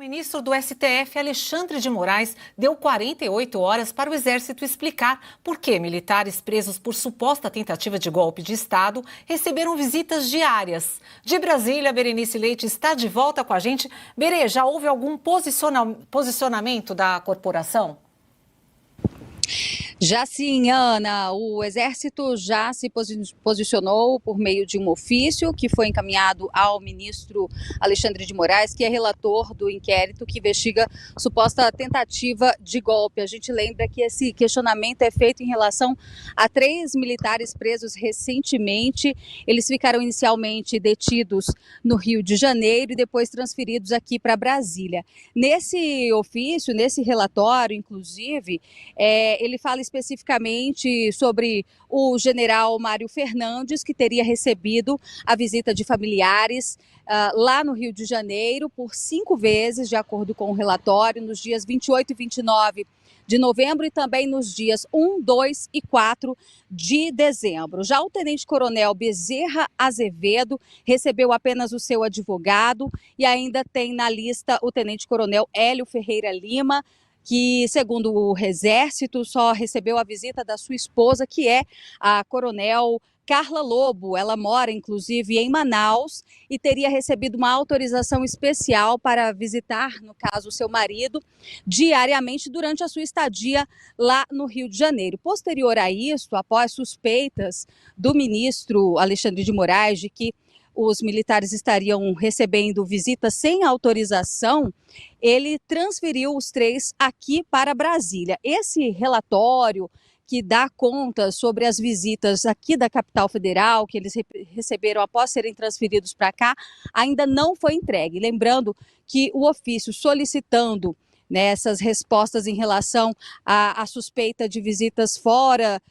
ministro do STF, Alexandre de Moraes, deu 48 horas para o Exército explicar por que militares presos por suposta tentativa de golpe de Estado receberam visitas diárias. De Brasília, Berenice Leite está de volta com a gente. Bere, já houve algum posicionamento da corporação? Já sim, Ana, o Exército já se posicionou por meio de um ofício que foi encaminhado ao ministro Alexandre de Moraes, que é relator do inquérito que investiga suposta tentativa de golpe. A gente lembra que esse questionamento é feito em relação a 3 militares presos recentemente. Eles ficaram inicialmente detidos no Rio de Janeiro e depois transferidos aqui para Brasília. Nesse ofício, nesse relatório, inclusive, ele fala especificamente sobre o general Mário Fernandes, que teria recebido a visita de familiares lá no Rio de Janeiro por 5 vezes, de acordo com o relatório, nos dias 28 e 29 de novembro e também nos dias 1, 2 e 4 de dezembro. Já o tenente-coronel Bezerra Azevedo recebeu apenas o seu advogado e ainda tem na lista o tenente-coronel Hélio Ferreira Lima, que, segundo o Exército, só recebeu a visita da sua esposa, que é a coronel Carla Lobo. Ela mora, inclusive, em Manaus e teria recebido uma autorização especial para visitar, no caso, o seu marido, diariamente durante a sua estadia lá no Rio de Janeiro. Posterior a isso, após suspeitas do ministro Alexandre de Moraes de que os militares estariam recebendo visitas sem autorização, ele transferiu os 3 aqui para Brasília. Esse relatório que dá conta sobre as visitas aqui da capital federal, que eles receberam após serem transferidos para cá, ainda não foi entregue. Lembrando que o ofício solicitando essas respostas em relação à suspeita de visitas fora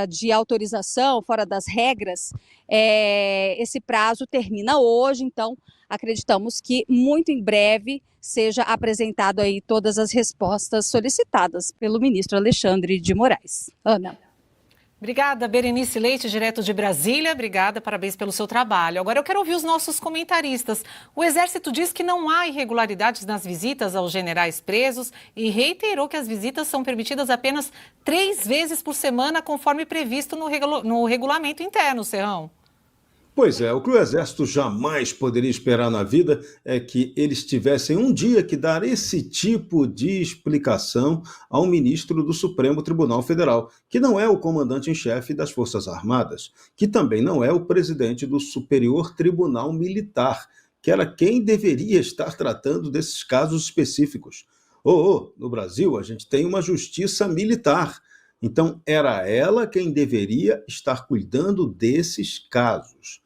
de autorização, fora das regras, esse prazo termina hoje, então acreditamos que muito em breve seja apresentado aí todas as respostas solicitadas pelo ministro Alexandre de Moraes. Ana. Obrigada, Berenice Leite, direto de Brasília. Obrigada, parabéns pelo seu trabalho. Agora eu quero ouvir os nossos comentaristas. O Exército diz que não há irregularidades nas visitas aos generais presos e reiterou que as visitas são permitidas apenas 3 vezes por semana, conforme previsto no regulamento interno, Serrão. Pois é, o que o Exército jamais poderia esperar na vida é que eles tivessem um dia que dar esse tipo de explicação ao ministro do Supremo Tribunal Federal, que não é o comandante em chefe das Forças Armadas, que também não é o presidente do Superior Tribunal Militar, que era quem deveria estar tratando desses casos específicos. No Brasil a gente tem uma justiça militar, então era ela quem deveria estar cuidando desses casos.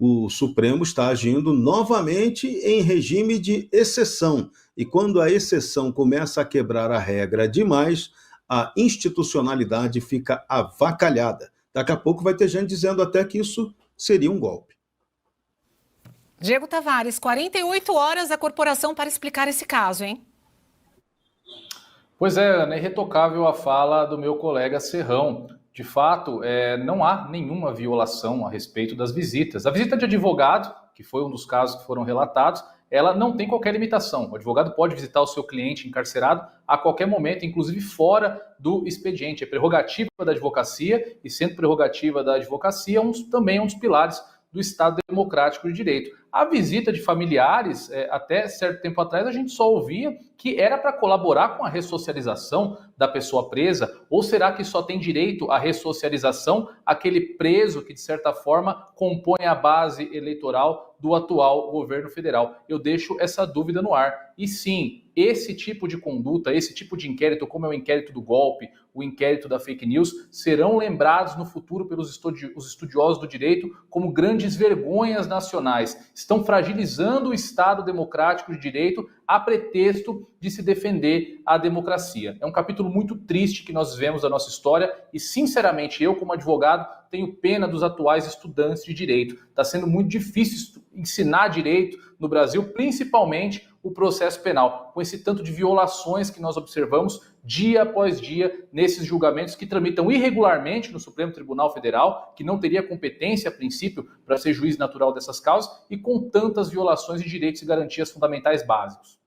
O Supremo está agindo novamente em regime de exceção. E quando a exceção começa a quebrar a regra demais, a institucionalidade fica avacalhada. Daqui a pouco vai ter gente dizendo até que isso seria um golpe. Diego Tavares, 48 horas a corporação para explicar esse caso, hein? Pois é, Ana, é irretocável a fala do meu colega Serrão. De fato, não há nenhuma violação a respeito das visitas. A visita de advogado, que foi um dos casos que foram relatados, ela não tem qualquer limitação. O advogado pode visitar o seu cliente encarcerado a qualquer momento, inclusive fora do expediente. É prerrogativa da advocacia e, sendo prerrogativa da advocacia, também é um dos pilares do Estado Democrático de Direito. A visita de familiares, até certo tempo atrás, a gente só ouvia que era para colaborar com a ressocialização da pessoa presa, ou será que só tem direito à ressocialização aquele preso que, de certa forma, compõe a base eleitoral do atual governo federal? Eu deixo essa dúvida no ar. E sim, esse tipo de conduta, esse tipo de inquérito, como é o inquérito do golpe, o inquérito da fake news, serão lembrados no futuro pelos estudiosos do direito como grandes vergonhas nacionais. Estão fragilizando o Estado Democrático de Direito a pretexto de se defender a democracia. É um capítulo muito triste que nós vivemos da nossa história e, sinceramente, eu, como advogado, tenho pena dos atuais estudantes de direito. Está sendo muito difícil ensinar direito no Brasil, principalmente o processo penal, com esse tanto de violações que nós observamos dia após dia nesses julgamentos que tramitam irregularmente no Supremo Tribunal Federal, que não teria competência, a princípio, para ser juiz natural dessas causas, e com tantas violações de direitos e garantias fundamentais básicos.